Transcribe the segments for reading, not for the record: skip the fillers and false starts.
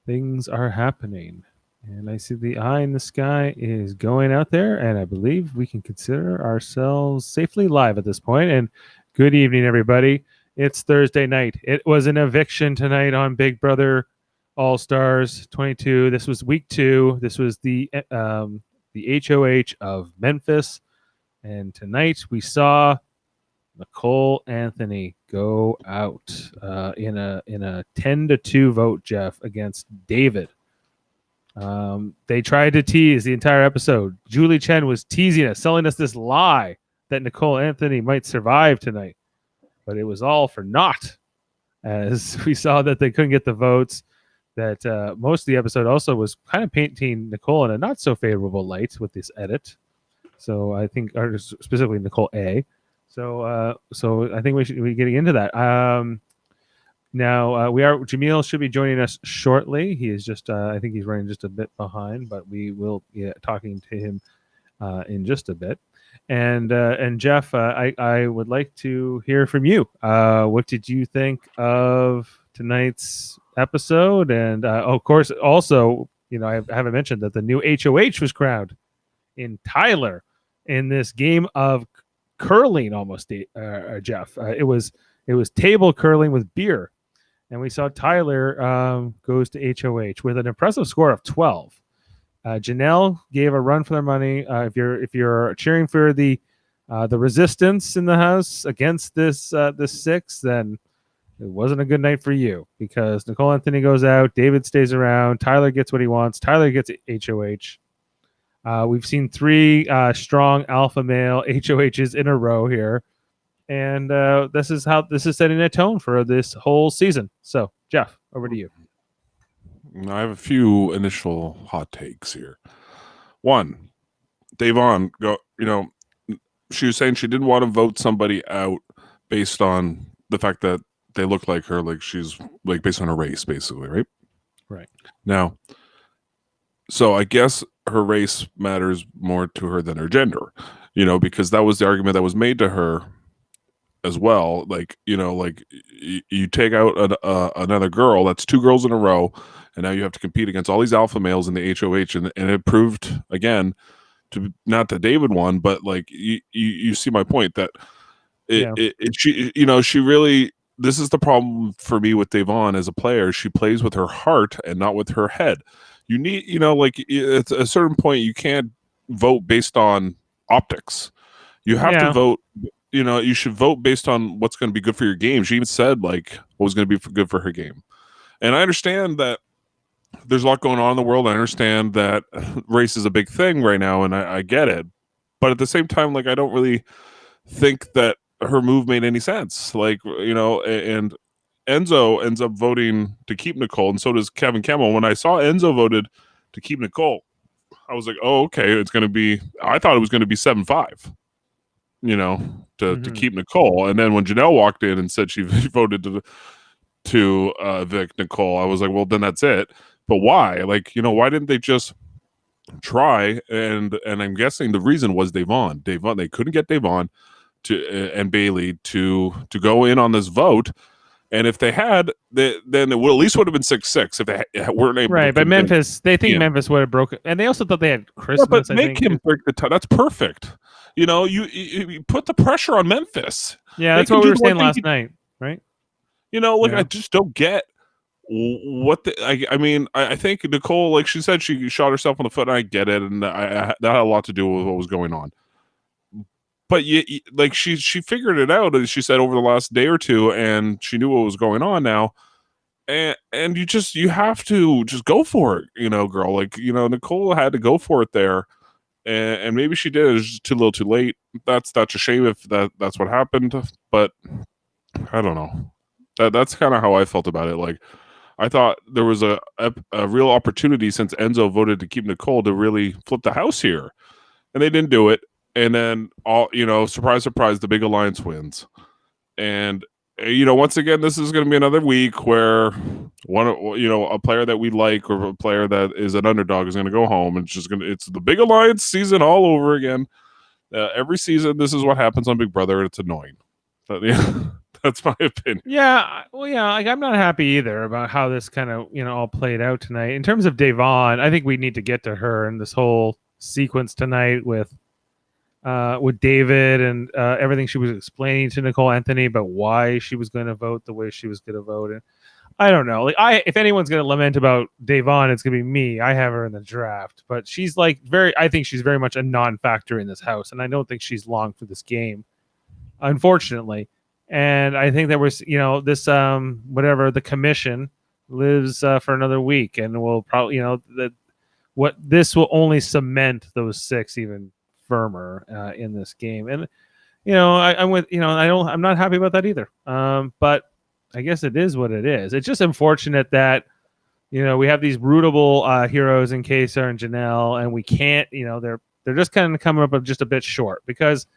Things are happening. And I see the eye in the sky is going out there, and I believe we can consider ourselves safely live at this point. And good evening, everybody. It's Thursday night. It was an eviction tonight on Big Brother All Stars 22. This was week 2. This was the HOH of Memphis, and tonight we saw Nicole Anthony go out in a 10-2 vote, Jeff, against David. They tried to tease the entire episode. Julie Chen was teasing us, selling us this lie that Nicole Anthony might survive tonight, but it was all for naught, as we saw that they couldn't get the votes. That most of the episode also was kind of painting Nicole in a not so favorable light with this edit. So I think, or specifically Nicole A. So I think we should be getting into that. Now Jaemeel should be joining us shortly. He is just I think he's running just a bit behind, but we will be talking to him in just a bit. And Jeff, I would like to hear from you. What did you think of tonight's episode? And of course, also, I haven't mentioned that the new HOH was crowned in Tyler in this game of curling, almost, Jeff. It was table curling with beer, and we saw Tyler goes to HOH with an impressive score of 12. Janelle gave a run for their money. If you're cheering for the resistance in the house against this 6, then it wasn't a good night for you, because Nicole Anthony goes out, David stays around, Tyler gets what he wants, Tyler gets HOH. We've seen 3 strong alpha male HOHs in a row here, and this is setting a tone for this whole season. So, Jeff, over to you. I have a few initial hot takes here. One, Davon, she was saying she didn't want to vote somebody out based on the fact that they look like her, like she's like based on her race, basically, right? Right. Now, so I guess her race matters more to her than her gender, because that was the argument that was made to her as well. Like, you take out another girl, that's 2 girls in a row, and now you have to compete against all these alpha males in the HOH, and it proved again to not that David won, but like you see my point that she really. This is the problem for me with Davon as a player. She plays with her heart and not with her head. You need, at a certain point, you can't vote based on optics. You have to vote. You should vote based on what's going to be good for your game. She even said like what was going to be good for her game. And I understand that there's a lot going on in the world. I understand that race is a big thing right now, and I get it. But at the same time, like, I don't really think that her move made any sense. Like, and Enzo ends up voting to keep Nicole, and so does Kevin Campbell. When I saw Enzo voted to keep Nicole, I was like, oh, okay, it's going to be, I thought it was going to be 7-5, to keep Nicole. And then when Janelle walked in and said she voted to evict Nicole, I was like, well, then that's it. But why? Like, why didn't they just try? And I'm guessing the reason was Davon. They couldn't get Davon and Bailey to go in on this vote. And if they had, then it would at least would have been 6-6 if they weren't able. Right, but Memphis, they think Memphis would have broken, and they also thought they had Christmas. Yeah, but make him break the tie. That's perfect. You put the pressure on Memphis. Yeah, that's what we were saying last night, right? I just don't get what I think Nicole, like she said, she shot herself in the foot, and I get it, and that had a lot to do with what was going on. But like she figured it out, as she said, over the last day or two, and she knew what was going on now. And you have to just go for it, girl. Like, Nicole had to go for it there, and maybe she did. It was just too little, too late. That's a shame if that's what happened. But I don't know. That's kind of how I felt about it. Like, I thought there was a real opportunity, since Enzo voted to keep Nicole, to really flip the house here, and they didn't do it. And then surprise, surprise, the big alliance wins. And once again, this is going to be another week where a player that we like, or a player that is an underdog, is going to go home. And it's the big alliance season all over again. Every season, this is what happens on Big Brother. It's annoying. But yeah, that's my opinion. Yeah, well, yeah, like I'm not happy either about how this kind of all played out tonight. In terms of Devon, I think we need to get to her and this whole sequence tonight with David and everything she was explaining to Nicole Anthony about why she was going to vote the way she was going to vote. And I don't know. Like if anyone's going to lament about Devon, it's going to be me. I have her in the draft, but she's like I think she's very much a non-factor in this house, and I don't think she's long for this game, unfortunately. And I think there was, this whatever the commission lives for another week, and will probably, what this will only cement those six even firmer in this game. And I'm with I'm not happy about that either. But I guess it is what it is. It's just unfortunate that we have these rootable heroes in Kesar and Janelle, and we can't. They're just kind of coming up just a bit short because,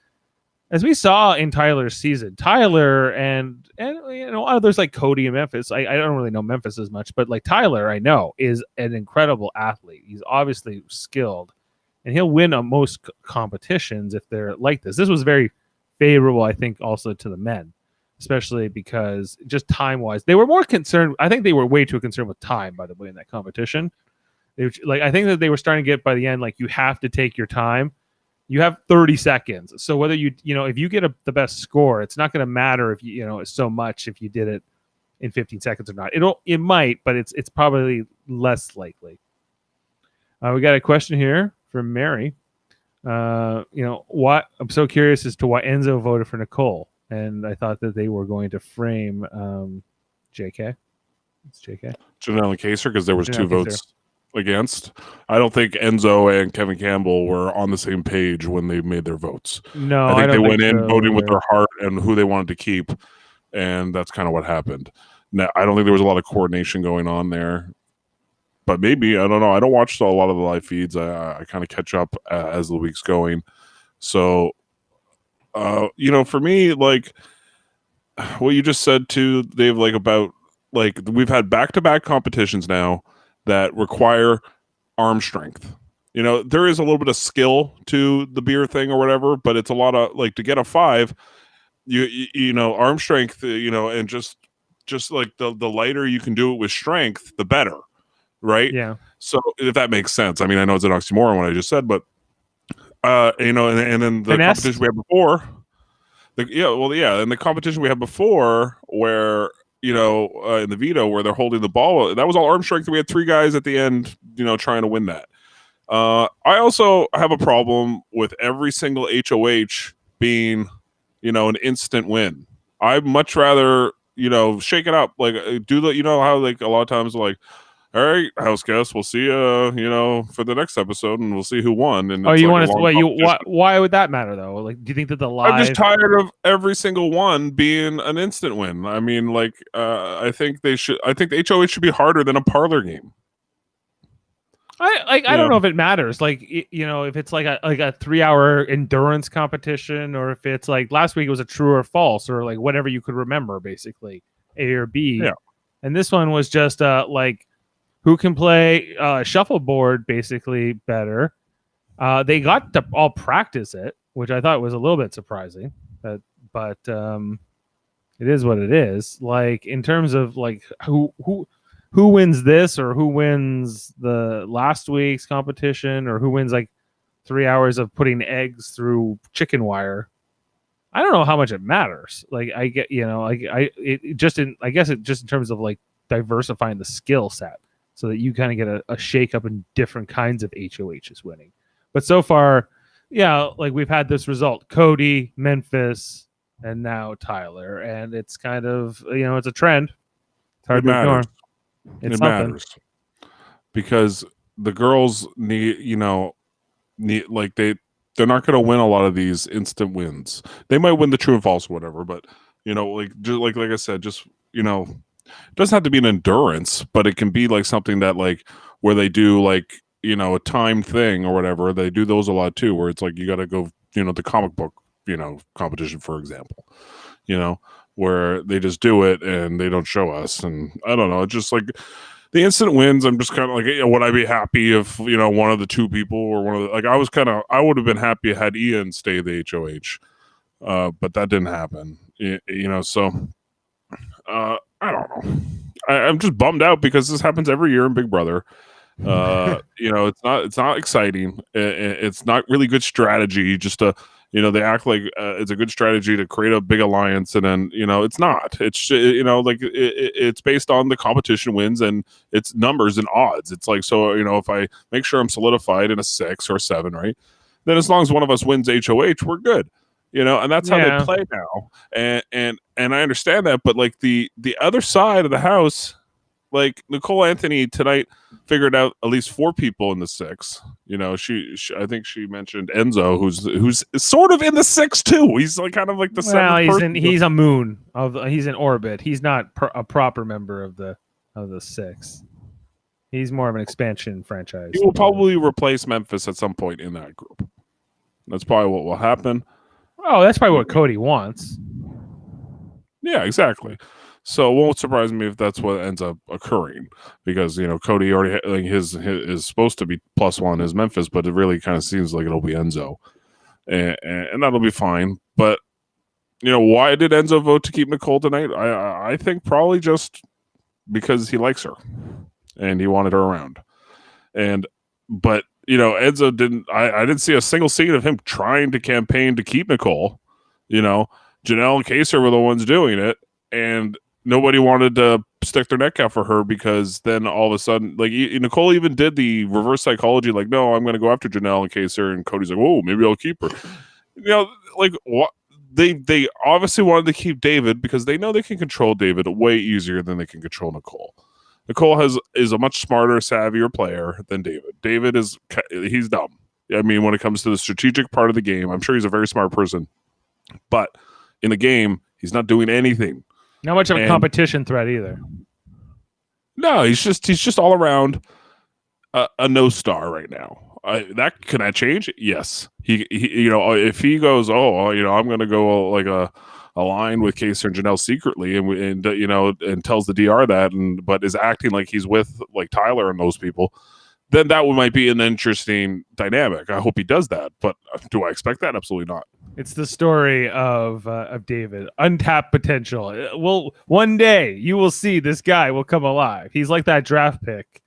as we saw in Tyler's season, Tyler and others like Cody and Memphis. I don't really know Memphis as much, but like Tyler, I know is an incredible athlete. He's obviously skilled, and he'll win on most competitions if they're like this. This was very favorable, I think, also to the men, especially because just time-wise, they were more concerned. I think they were way too concerned with time, by the way, in that competition. I think that they were starting to get by the end, like, you have to take your time. You have 30 seconds. So whether if you get the best score, it's not going to matter if so much if you did it in 15 seconds or not. It might, but it's probably less likely. We got a question here from Mary. What I'm so curious as to why Enzo voted for Nicole, and I thought that they were going to frame JK. It's JK. Janelle and Kaser, because there was two votes against. I don't think Enzo and Kevin Campbell were on the same page when they made their votes. No, I think they went in voting with their heart and who they wanted to keep, and that's kind of what happened. Now, I don't think there was a lot of coordination going on there, but maybe, I don't know. I don't watch a lot of the live feeds. I kind of catch up as the week's going. So, for me, like what you just said too, Dave, like about like we've had back-to-back competitions now that require arm strength. There is a little bit of skill to the beer thing or whatever, but it's a lot of like to get a 5, arm strength, and just like the lighter you can do it with strength, the better, right? Yeah. So if that makes sense. I mean, I know it's an oxymoron what I just said, but and then the Finesse? competition we had before, and the competition we had before where in the veto where they're holding the ball, that was all arm strength. We had 3 guys at the end, trying to win that. I also have a problem with every single HOH being, an instant win. I'd much rather, shake it up. Like do the, how like a lot of times like, all right, house guests, we'll see for the next episode, and we'll see who won. And you want to? Why would that matter though? Like, do you think that the live? I'm just tired of every single one being an instant win. I mean, like, I think they should. I think the HOH should be harder than a parlor game. I don't know if it matters. Like, if it's like a 3-hour endurance competition, or if it's like last week it was a true or false, or like whatever you could remember, basically A or B. Yeah. And this one was just like, who can play shuffleboard basically better. They got to all practice it, which I thought was a little bit surprising. But it is what it is. Like in terms of like who wins this, or who wins the last week's competition, or who wins like 3 hours of putting eggs through chicken wire. I don't know how much it matters. Like I get, I guess it just in terms of like diversifying the skill set, so that you kind of get a shake up in different kinds of HOHs winning. But so far, yeah, like we've had this result: Cody, Memphis, and now Tyler, and it's kind of it's a trend. It's hard to ignore. It matters because the girls need like they're not going to win a lot of these instant wins. They might win the true and false or whatever, but like I said, just it doesn't have to be an endurance, but it can be like something that like where they do like a timed thing or whatever. They do those a lot too, where it's like you got to go the comic book competition, for example, where they just do it and they don't show us. And I don't know, it's just like the instant wins. I'm just kind of like, would I be happy if one of the 2 people or one of the, like I would have been happy had Ian stay the HOH, but that didn't happen. So I don't know. I'm just bummed out because this happens every year in Big Brother. It's not exciting. It's not really good strategy. Just they act like it's a good strategy to create a big alliance, and then it's not. It's it's based on the competition wins and it's numbers and odds. It's like, so if I make sure I'm solidified in a 6 or 7, right, then as long as one of us wins HOH, we're good. And that's how they play now. And I understand that, but like the other side of the house, like Nicole Anthony tonight figured out at least 4 people in the 6. She I think she mentioned Enzo, who's sort of in the 6 too. He's like kind of like the 7th person. He's a moon he's in orbit. He's not a proper member of the 6. He's more of an expansion franchise. He will probably replace Memphis at some point in that group. That's probably what will happen. Oh, that's probably what Cody wants. Yeah, exactly. So it won't surprise me if that's what ends up occurring, because Cody already his is supposed to be +1 is Memphis, but it really kind of seems like it'll be Enzo, and that'll be fine. But why did Enzo vote to keep Nicole tonight? I think probably just because he likes her and he wanted her around, but Enzo didn't. I didn't see a single scene of him trying to campaign to keep Nicole. Janelle and Kaser were the ones doing it, and nobody wanted to stick their neck out for her, because then all of a sudden, like, Nicole even did the reverse psychology, like, no, I'm going to go after Janelle and Kaser, and Cody's like, whoa, maybe I'll keep her. Like, what? They obviously wanted to keep David because they know they can control David way easier than they can control Nicole. Nicole is a much smarter, savvier player than David. David he's dumb. I mean, when it comes to the strategic part of the game, I'm sure he's a very smart person, but in the game, he's not doing anything. Not much of a competition threat either. No, he's just all around a no star right now. Can that change? Yes. He if he goes, I'm going to go like a line with Kaser and Janelle secretly, and tells the DR that, but is acting like he's with like Tyler and those people, then that might be an interesting dynamic. I hope he does that, but do I expect that? Absolutely not. It's the story of David, untapped potential. Well, one day you will see this guy will come alive. He's like that draft pick,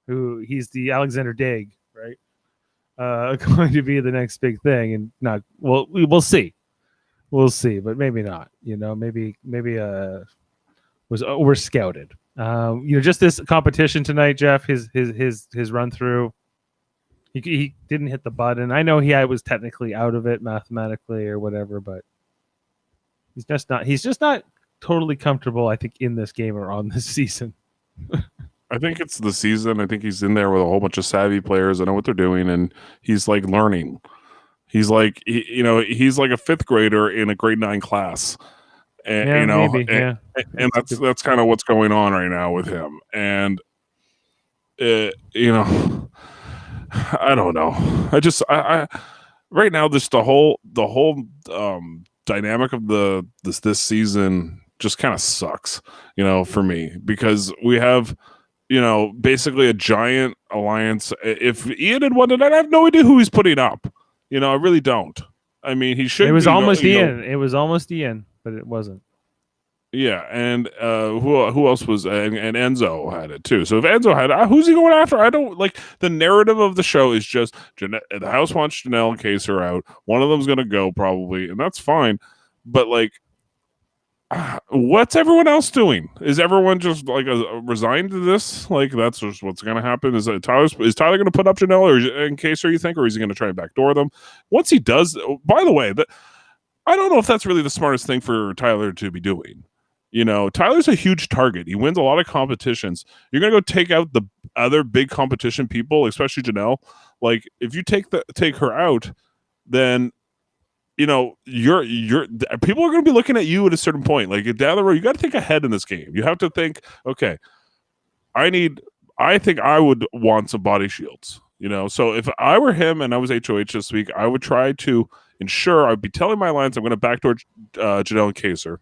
he's the Alexander Daig, right? Going to be the next big thing, and not. Well, we'll see, but maybe not. Maybe we're scouted. Just this competition tonight, Jeff. His run through. He didn't hit the button. I know he was technically out of it mathematically or whatever, but he's just not totally comfortable, I think, in this game or on this season. I think it's the season. I think he's in there with a whole bunch of savvy players that know what they're doing, and he's like learning. He's like he's like a 5th grader in a grade 9 class. And, and that's kind of what's going on right now with him. And I don't know. I right now, this the whole dynamic of this season just kind of sucks, for me, because we have basically a giant alliance. If Ian had won tonight, I have no idea who he's putting up. I really don't. I mean, he should. It was almost Ian. It was almost Ian, but it wasn't. Yeah, and who else was, and Enzo had it too. So if Enzo had it, who's he going after? I don't like the narrative of the show is just the house wants Janelle and Kaser out. One of them's going to go probably, and that's fine. But like, what's everyone else doing? Is everyone just like resigned to this? Like, that's just what's going to happen. Is Tyler going to put up Janelle or in Kaser, you think, or is he going to try and backdoor them? Once he does, by the way, I don't know if that's really the smartest thing for Tyler to be doing. Tyler's a huge target. He wins a lot of competitions. You're gonna go take out the other big competition people, especially Janelle. Like, if you take her out, then you're people are gonna be looking at you at a certain point. Like, down the road, you got to think ahead in this game. You have to think, okay, I think I would want some body shields. So if I were him and I was HOH this week, I would try to ensure I'd be telling my alliance I'm going to backdoor Janelle and Kaser,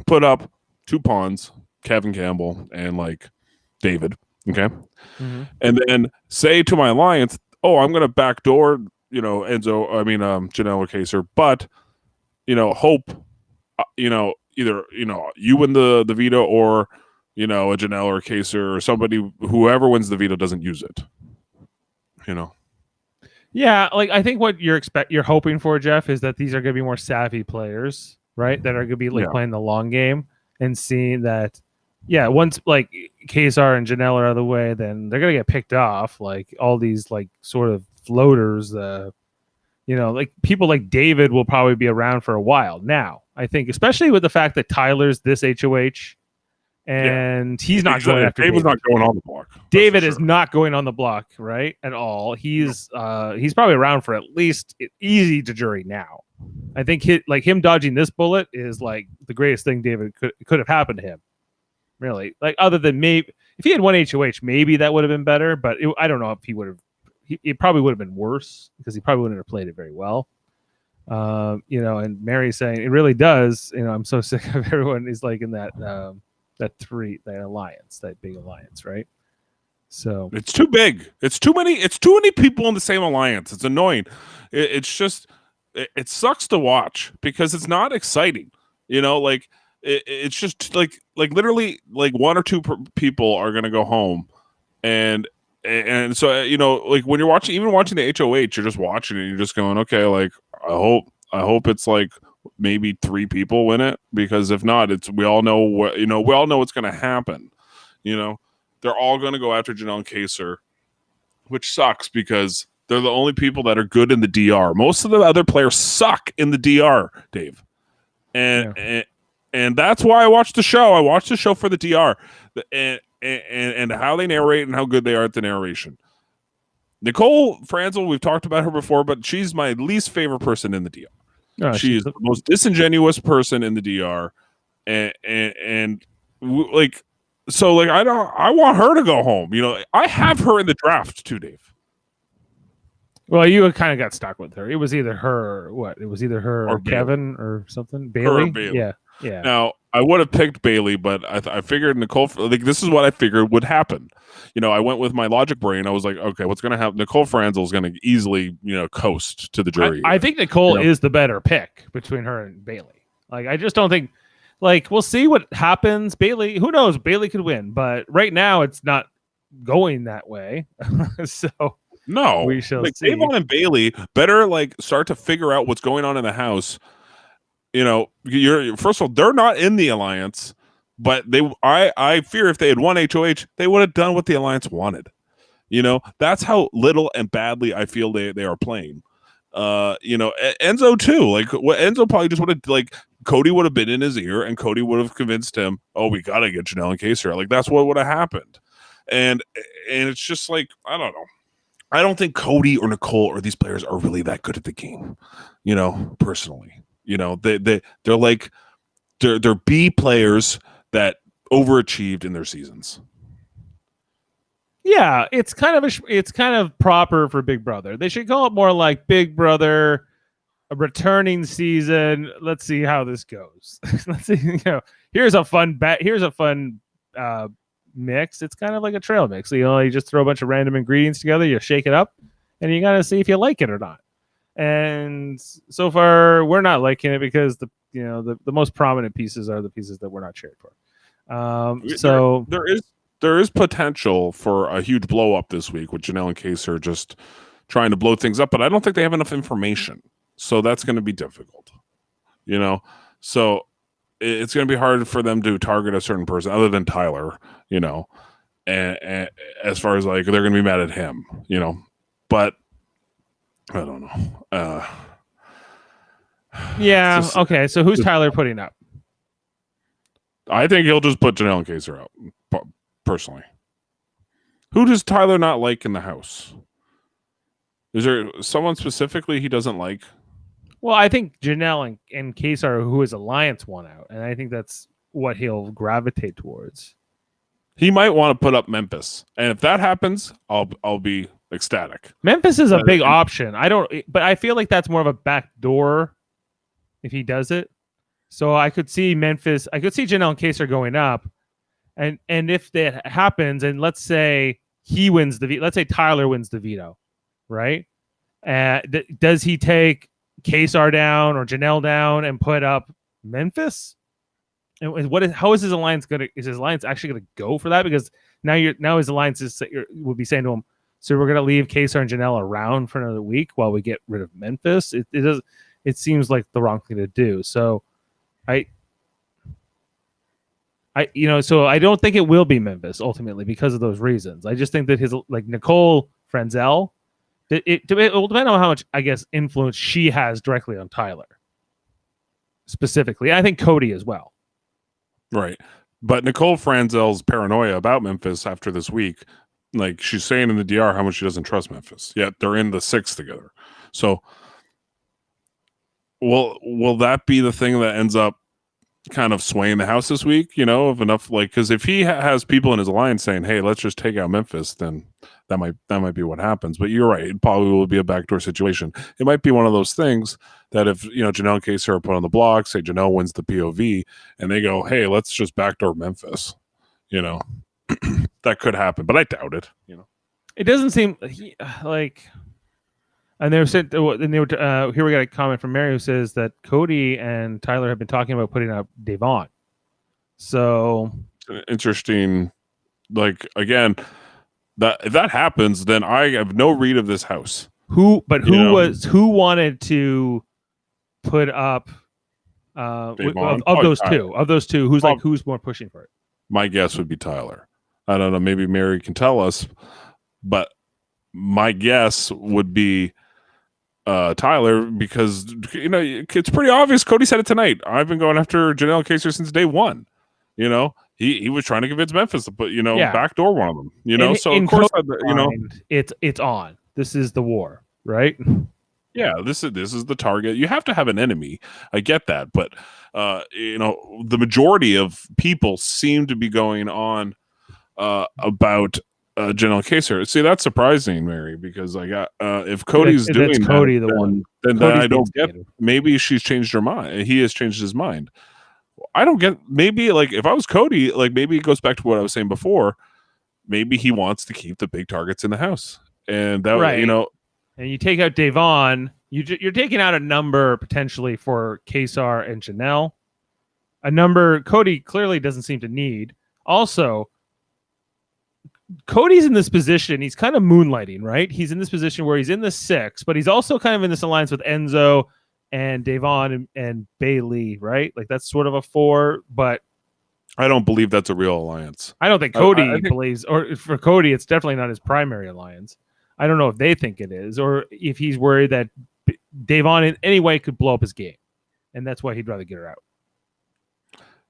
put up 2 pawns, Kevin Campbell and like David, okay, and then say to my alliance, I'm going to backdoor Janelle or Kaser, but hope either you win the veto, or a Janelle or a Kaser or somebody, whoever wins the veto doesn't use it. Yeah, like I think what you're hoping for, Jeff, is that these are going to be more savvy players, right? That are going to be like playing the long game and seeing that, once like Kazar and Janelle are out of the way, then they're going to get picked off. Like all these like sort of floaters, like people like David will probably be around for a while now. I think, especially with the fact that Tyler's this HOH. And he's not going after David's not going on the block. David is not going on the block, right? At all. He's probably around for at least easy to jury now. I think him dodging this bullet is like the greatest thing David could have happened to him. Really, like other than maybe if he had one HOH, maybe that would have been better. But I don't know if he would have. It probably would have been worse because he probably wouldn't have played it very well. And Mary's saying it really does. I'm so sick of everyone is like in that alliance, that big alliance, right? So it's too big. It's too many people in the same alliance. It's annoying. It's just it sucks to watch because it's not exciting. It's just like literally like one or two people are gonna go home, and so like when you're watching the HOH, you're just watching it. And you're just going, okay, like I hope it's like maybe 3 people win it, because if not, we all know what's going to happen. They're all going to go after Janelle and Kaser, which sucks because they're the only people that are good in the DR. Most of the other players suck in the DR, Dave, and that's why I watched the show. I watched the show for the DR and how they narrate and how good they are at the narration. Nicole Franzel, we've talked about her before, but she's my least favorite person in the DR. She's the most disingenuous person in the DR, I want her to go home. I have her in the draft too, Dave. Well, you kind of got stuck with her. It was either her or Kevin or something. Bailey. Yeah. Now I would have picked Bailey, but I figured Nicole. Like this is what I figured would happen. I went with my logic brain. I was like, okay, what's going to happen? Nicole Franzel is going to easily, coast to the jury. I think Nicole is the better pick between her and Bailey. Like, I just don't think. Like, we'll see what happens. Bailey, who knows? Bailey could win, but right now it's not going that way. So no, we shall see. Davon and Bailey better start to figure out what's going on in the house. First of all, they're not in the alliance. But I fear if they had won HOH, they would have done what the alliance wanted. That's how little and badly I feel they are playing. Enzo too. Like what Enzo probably just would have Cody would have been in his ear, and Cody would have convinced him, "Oh, we gotta get Janelle and Kaser." Like that's what would have happened. And it's just like I don't know. I don't think Cody or Nicole or these players are really that good at the game. Personally, they're B players that overachieved in their seasons. Yeah, it's kind of proper for Big Brother. They should call it more like Big Brother, a returning season. Let's see how this goes. Let's see. Here's a fun mix. It's kind of like a trail mix. So, you just throw a bunch of random ingredients together, you shake it up, and you got to see if you like it or not. And so far, we're not liking it because the most prominent pieces are the pieces that we're not cheering for. So there is potential for a huge blow up this week with Janelle and Kaser just trying to blow things up, but I don't think they have enough information, so that's going to be difficult. So it's going to be hard for them to target a certain person other than Tyler. And as far as they're going to be mad at him. But I don't know. Yeah. Okay. So who's Tyler putting up? I think he'll just put Janelle and Kaser out, personally. Who does Tyler not like in the house? Is there someone specifically he doesn't like? Well, I think Janelle and Kaser, who his alliance, won out, and I think that's what he'll gravitate towards. He might want to put up Memphis, and if that happens, I'll be ecstatic. Memphis is a big option. But I feel like that's more of a back door if he does it. So I could see Memphis. I could see Janelle and Kaser going up, and if that happens, and let's say he wins let's say Tyler wins the veto, right? Does he take Kaser down or Janelle down and put up Memphis? And how is his alliance gonna? Is his alliance actually gonna go for that? Because now his alliance will be saying to him, so we're gonna leave Kesar and Janelle around for another week while we get rid of Memphis. It seems like the wrong thing to do. So so I don't think it will be Memphis ultimately because of those reasons. I just think that his like Nicole Frenzel, it will depend on how much I guess influence she has directly on Tyler specifically. I think Cody as well. Right. But Nicole Franzel's paranoia about Memphis after this week, like she's saying in the DR how much she doesn't trust Memphis. Yet they're in the 6 together. So will that be the thing that ends up kind of swaying the house this week, of enough, like, because if he has people in his alliance saying, hey, let's just take out Memphis, then that might be what happens. But you're right, it probably will be a backdoor situation. It might be one of those things that if Janelle and Kesar are put on the block, say Janelle wins the POV and they go, hey, let's just backdoor Memphis, that could happen, but I doubt it. It doesn't seem like. And here we got a comment from Mary who says that Cody and Tyler have been talking about putting up Devon. So interesting. Like again, that if that happens, then I have no read of this house. Who wanted to put up of those two? Who's more pushing for it? My guess would be Tyler. I don't know. Maybe Mary can tell us, but my guess would be Tyler, because it's pretty obvious. Cody said it tonight. I've been going after Janelle Kesar since day one. He was trying to convince Memphis to put backdoor one of them. So of course it's on. This is the war, right? Yeah, this is the target. You have to have an enemy. I get that, but the majority of people seem to be going on about Janelle Kesar. See, that's surprising, Mary, because I got if Cody's doing that's Cody the one. Then I don't get. Maybe she's changed her mind. He has changed his mind. I don't get. Maybe like if I was Cody, like maybe it goes back to what I was saying before. Maybe he wants to keep the big targets in the house, and that right. And you take out Devon, you're taking out a number potentially for Kesar and Janelle. A number Cody clearly doesn't seem to need. Also, Cody's in this position. He's kind of moonlighting, right? He's in this position where he's in the 6, but he's also kind of in this alliance with Enzo and Devon and Bailey, right? Like that's sort of a 4, but I don't believe that's a real alliance. I don't think Cody believes, or for Cody, it's definitely not his primary alliance. I don't know if they think it is, or if he's worried that Devon in any way could blow up his game, and that's why he'd rather get her out.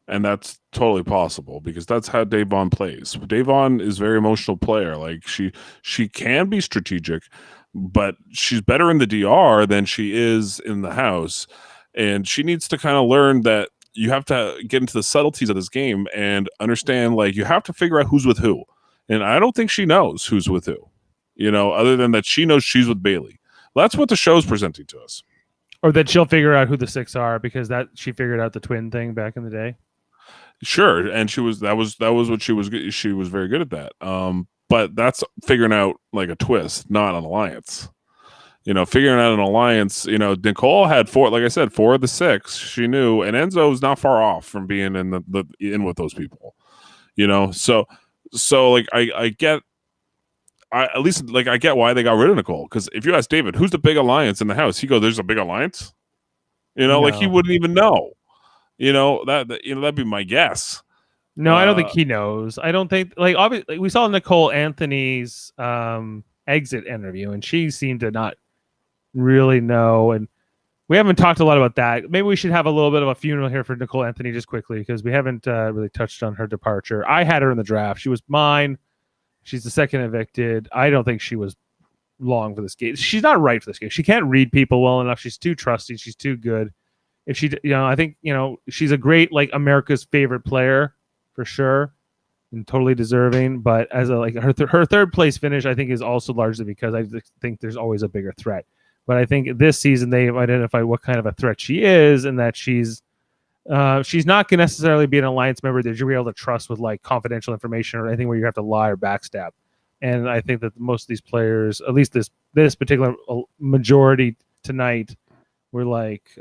And that's totally possible because that's how Devon plays. Devon is a very emotional player. Like she can be strategic, but she's better in the DR than she is in the house. And she needs to kind of learn that you have to get into the subtleties of this game and understand, like, you have to figure out who's with who. And I don't think she knows who's with who, other than that she knows she's with Bailey. That's what the show's presenting to us. Or that she'll figure out who the 6 are because that she figured out the twin thing back in the day. Sure, and that was what she was very good at that. But that's figuring out like a twist, not an alliance. Figuring out an alliance. Nicole had 4, like I said, 4 of the 6 she knew, and Enzo's not far off from being in with those people. So like I get. At least like I get why they got rid of Nicole, because if you ask David who's the big alliance in the house, he goes, "There's a big alliance." Like he wouldn't even know. That'd be my guess. No, I don't think he knows. I don't think, like, obviously we saw Nicole Anthony's exit interview, and she seemed to not really know. And we haven't talked a lot about that. Maybe we should have a little bit of a funeral here for Nicole Anthony just quickly, because we haven't really touched on her departure. I had her in the draft. She was mine. She's the second evicted. I don't think she was long for this game. She's not right for this game. She can't read people well enough. She's too trusting. She's too good. If she, I think, she's a great, like, America's favorite player for sure, and totally deserving. But as her third place finish, I think, is also largely because I think there's always a bigger threat. But I think this season they've identified what kind of a threat she is, and that she's not going to necessarily be an alliance member that you'll be able to trust with, like, confidential information or anything where you have to lie or backstab. And I think that most of these players, at least this particular majority tonight, were like,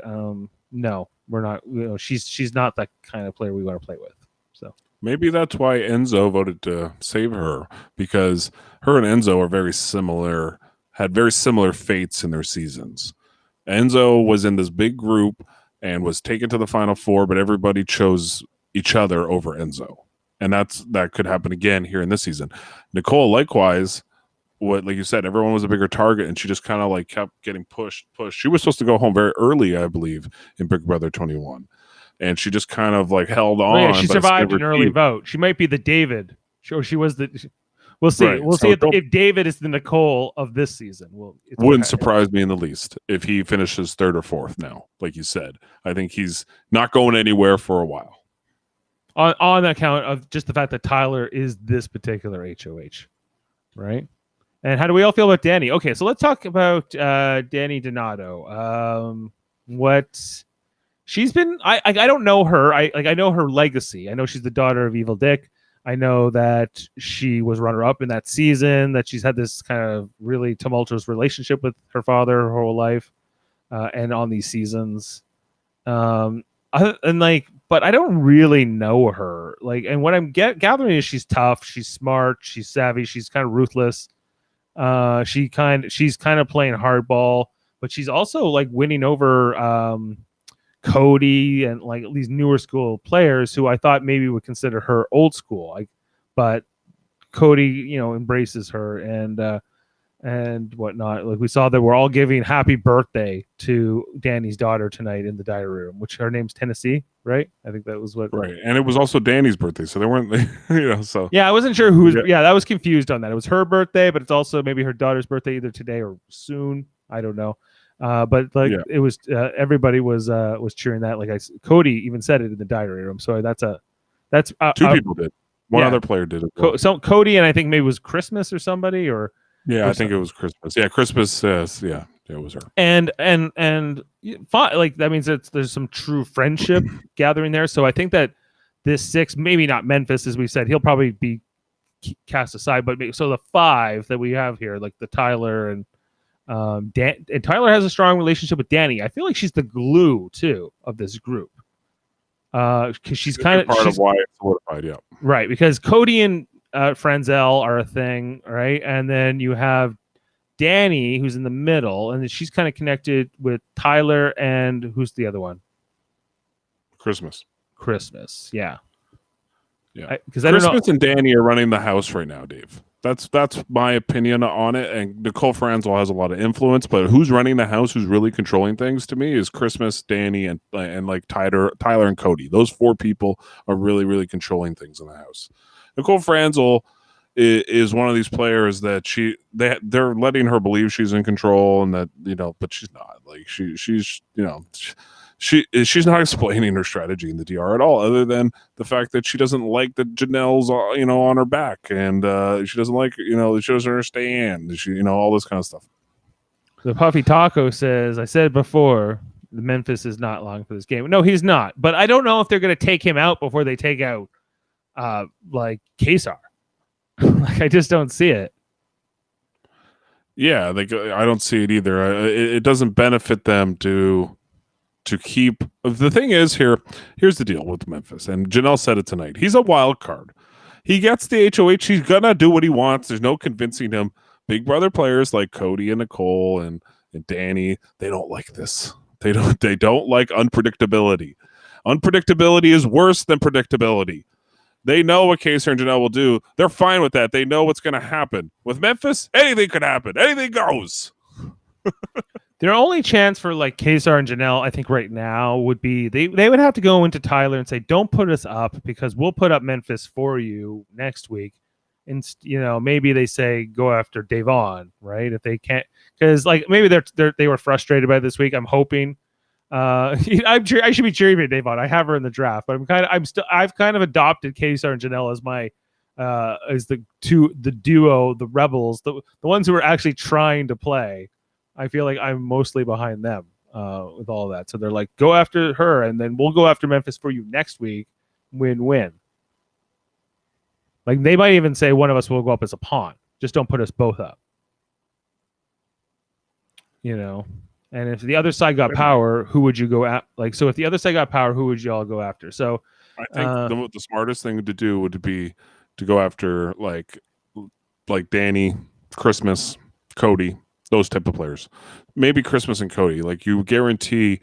no, we're not. She's not that kind of player we want to play with. So maybe that's why Enzo voted to save her, because her and Enzo are very similar, had very similar fates in their seasons. Enzo was in this big group and was taken to the Final Four, but everybody chose each other over Enzo. And that could happen again here in this season. Nicole, likewise, like you said, everyone was a bigger target, and she just kind of like kept getting pushed. She was supposed to go home very early, I believe, in Big Brother 21, and she just kind of like held on. yeah, she survived an early vote. She might be the David. She was the. We'll see. Right. We'll see if David is the Nicole of this season. Wouldn't surprise me in the least if he finishes third or fourth now. Like you said, I think he's not going anywhere for a while. On account of just the fact that Tyler is this particular HOH, right? And how do we all feel about Danny? Okay, so let's talk about Danny Donato. What she's been, I don't know her. I know her legacy. I know she's the daughter of Evil Dick. I know that she was runner-up in that season. That she's had this kind of really tumultuous relationship with her father her whole life, and on these seasons. But I don't really know her. And what I'm gathering is she's tough, she's smart, she's savvy, she's kind of ruthless. She's kind of playing hardball, but she's also like winning over Cody and like these newer school players who I thought maybe would consider her old school. But Cody, embraces her and whatnot. Like we saw that we're all giving happy birthday to Danny's daughter tonight in the diary room, which her name's Tennessee, right? I think that was what. Right, and it was also Danny's birthday, so they weren't, So yeah, I wasn't sure who's. Yeah, I was confused on that. It was her birthday, but it's also maybe her daughter's birthday either today or soon. I don't know. It was everybody was cheering that. Cody even said it in the diary room. So that's two people did. One other player did it. So Cody and I think maybe it was Christmas or somebody or. Yeah, I think it was Christmas. Yeah, Christmas. Yeah, it was her. And that means there's some true friendship gathering there. So I think that this 6, maybe not Memphis, as we said, he'll probably be cast aside. But so the 5 that we have here, like the Tyler and and Tyler has a strong relationship with Danny. I feel like she's the glue too of this group. Because she's kind of part of why it's solidified. Yeah, right. Because Cody and Franzel are a thing, right? And then you have Danny, who's in the middle, and she's kind of connected with Tyler and who's the other one? Christmas, yeah. Because Christmas and Danny are running the house right now, Dave. That's my opinion on it. And Nicole Franzel has a lot of influence, but who's running the house, who's really controlling things to me is Christmas, Danny, and like Tyler and Cody. Those 4 people are really, really controlling things in the house. Nicole Franzel is one of these players that they're letting her believe she's in control, and that but she's not. Like she's not explaining her strategy in the DR at all, other than the fact that she doesn't like that Janelle's on her back, and she doesn't like she doesn't understand all this kind of stuff. The Puffy Taco says, I said before, the Memphis is not long for this game. No, he's not. But I don't know if they're going to take him out before they take out Kesar. I just don't see it. Yeah, I don't see it either. It doesn't benefit them to keep. The thing is, here's the deal with Memphis, and Janelle said it tonight. He's a wild card. He gets the HOH. He's gonna do what he wants. There's no convincing him. Big Brother players like Cody and Nicole and Danny, they don't like this. They don't like unpredictability. Unpredictability is worse than predictability. They know what Kesar and Janelle will do. They're fine with that. They know what's going to happen. With Memphis, anything could happen. Anything goes. Their only chance for Kesar and Janelle, I think right now, would be they would have to go into Tyler and say, don't put us up because we'll put up Memphis for you next week. And, maybe they say go after Davon, right? If they can't, because maybe they were frustrated by this week. I'm hoping. I should be cheering for Davon. I have her in the draft, but I've kind of adopted Kesar and Janelle as my as the duo, the rebels, the ones who are actually trying to play. I feel like I'm mostly behind them with all of that. So they're like, go after her, and then we'll go after Memphis for you next week. Win-win. They might even say one of us will go up as a pawn. Just don't put us both up. And if the other side got power, who would you go at? Like, so if the other side got power, who would you all go after? So I think the smartest thing to do would be to go after like Danny, Christmas, Cody, those type of players. Maybe Christmas and Cody. Like you guarantee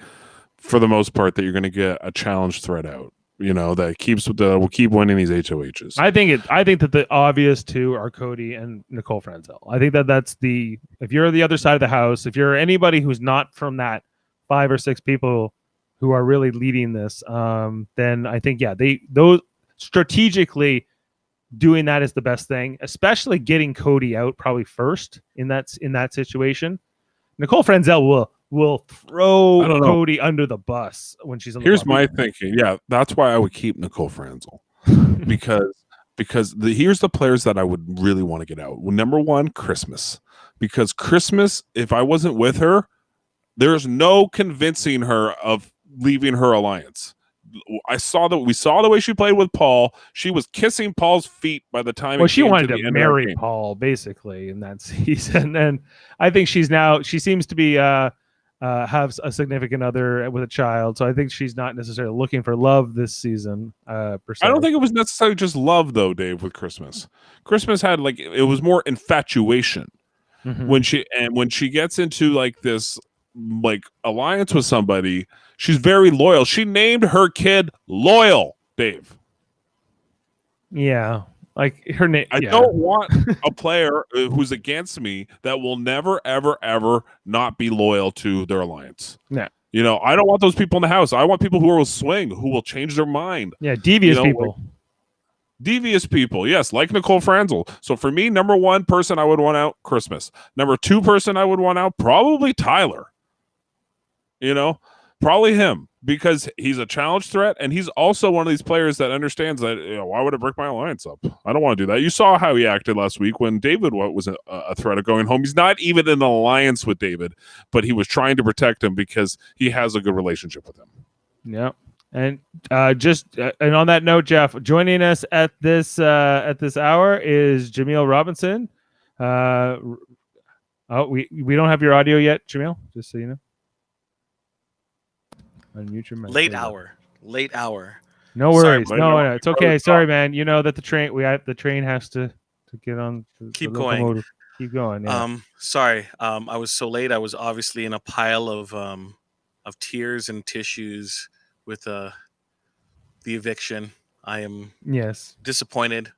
for the most part that you're going to get a challenge threat out. You know that will keep winning these HOHs. I think that the obvious two are Cody and Nicole Franzel. I think that's if you're the other side of the house, if you're anybody who's not from that 5 or 6 people who are really leading this, then I think those strategically doing that is the best thing, especially getting Cody out probably first in that situation. Nicole Franzel will throw Cody under the bus when she's on the Here's my thinking. Yeah, that's why I would keep Nicole Franzel. because here's the players that I would really want to get out. Well, number 1, Christmas. Because Christmas, if I wasn't with her, there's no convincing her of leaving her alliance. We saw the way she played with Paul. She was kissing Paul's feet by the time. Well, she wanted to marry Paul basically in that season, and I think she seems to be have a significant other with a child. So I think she's not necessarily looking for love this season. Per se. I don't think it was necessarily just love though, Dave. With Christmas had it was more infatuation. When she gets into like this alliance with somebody, she's very loyal. She named her kid Loyal, Dave. Yeah, like her name. I don't want a player who's against me that will never, ever, ever not be loyal to their alliance. Yeah. You know, I don't want those people in the house. I want people who will swing, who will change their mind. Yeah, devious people. Devious people, yes, like Nicole Franzel. So for me, number 1 person I would want out, Christmas. Number 2 person I would want out, probably Tyler. You know, probably him, because he's a challenge threat, and he's also one of these players that understands that, why would I break my alliance up? I don't want to do that. You saw how he acted last week when David was a threat of going home. He's not even in an alliance with David, but he was trying to protect him because he has a good relationship with him. Yeah. And and on that note, Jeff, joining us at this hour is Jaemeel Robinson. We don't have your audio yet, Jaemeel, just so you know. Unmute your mic. Late hour. No worries. No, it's okay. Sorry, man. You know that the train has to get on. Keep going. Keep going. Yeah. Sorry. I was so late. I was obviously in a pile of tears and tissues with the eviction. I am disappointed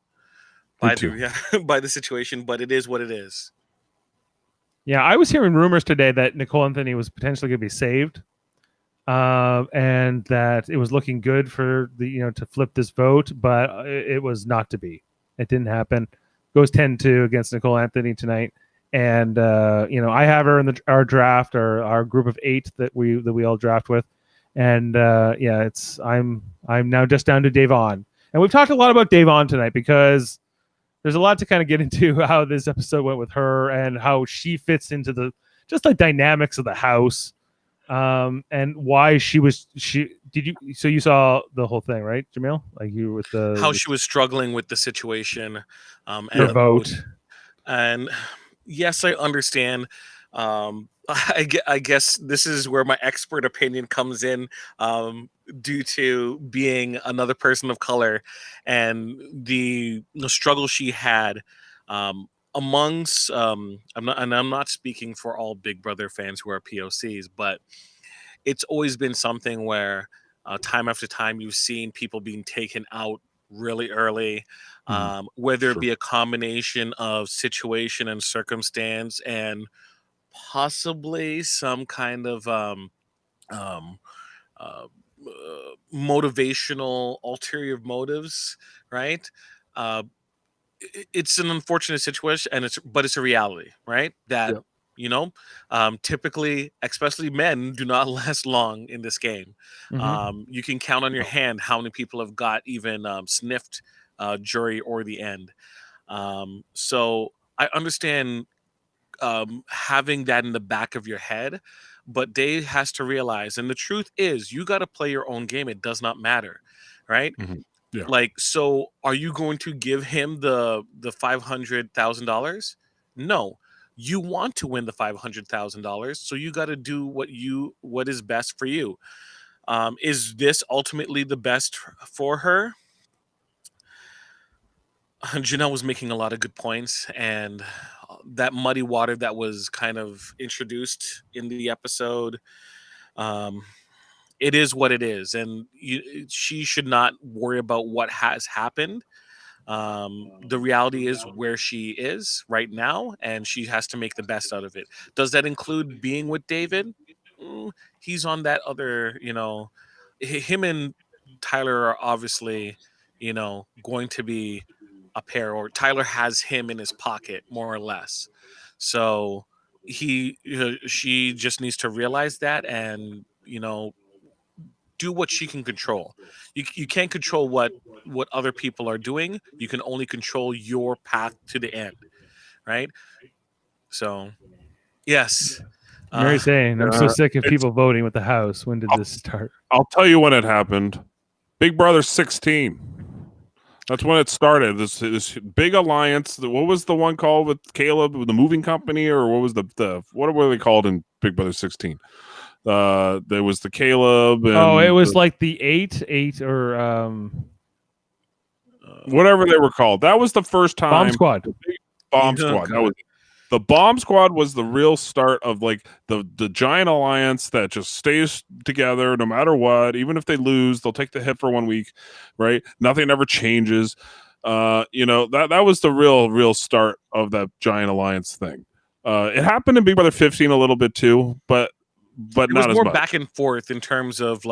by the situation, but it is what it is. Yeah, I was hearing rumors today that Nicole Anthony was potentially going to be saved, and that it was looking good for to flip this vote, but it was not to be. It didn't happen. Goes 10-2 against Nicole Anthony tonight, and I have her in our draft, our group of 8 that we all draft with. And I'm now just down to Davon, and we've talked a lot about Davon tonight because there's a lot to kind of get into how this episode went with her and how she fits into the dynamics of the house, and why she you saw the whole thing, right, Jaemeel? Like you with how she was struggling with the situation, and the vote. And yes, I understand. I guess this is where my expert opinion comes in, due to being another person of color and the struggle she had amongst. I'm not speaking for all Big Brother fans who are POCs, but it's always been something where time after time you've seen people being taken out really early, whether it be a combination of situation and circumstance and possibly some kind of motivational ulterior motives, right? It's an unfortunate situation, and it's a reality, right? That typically, especially men, do not last long in this game. You can count on your hand how many people have got even sniffed jury or the end. So I understand having that in the back of your head, but Dave has to realize, and the truth is, you got to play your own game. It does not matter, right? Yeah. Like, so are you going to give him the $500,000? No. You want to win the $500,000, so you got to do what is best for you. Is this ultimately the best for her? Janelle was making a lot of good points, and that muddy water that was kind of introduced in the episode, um, it is what it is, and she should not worry about what has happened. The reality is where she is right now, and she has to make the best out of it. Does that include being with David? He's on that other, him and Tyler are obviously, going to be a pair, or Tyler has him in his pocket more or less. So she just needs to realize that, and do what she can control. You can't control what other people are doing. You can only control your path to the end, right? So yes. Mary's saying, I'm so sick of it's- people voting with the house. When did this start? I'll tell you when it happened. Big Brother 16. That's when it started. This big alliance. What was the one called with Caleb, with the moving company, or what was the what were they called in Big Brother 16? There was the Caleb. And it was like the eight or whatever they were called. That was the first time. Bomb Squad. Bomb Squad. That was the Bomb Squad was the real start of like the giant alliance that just stays together no matter what. Even if they lose, they'll take the hit for 1 week, right? Nothing ever changes. That was the real start of that giant alliance thing. It happened in Big Brother 15 a little bit too, but It not was more as much. back and forth in terms of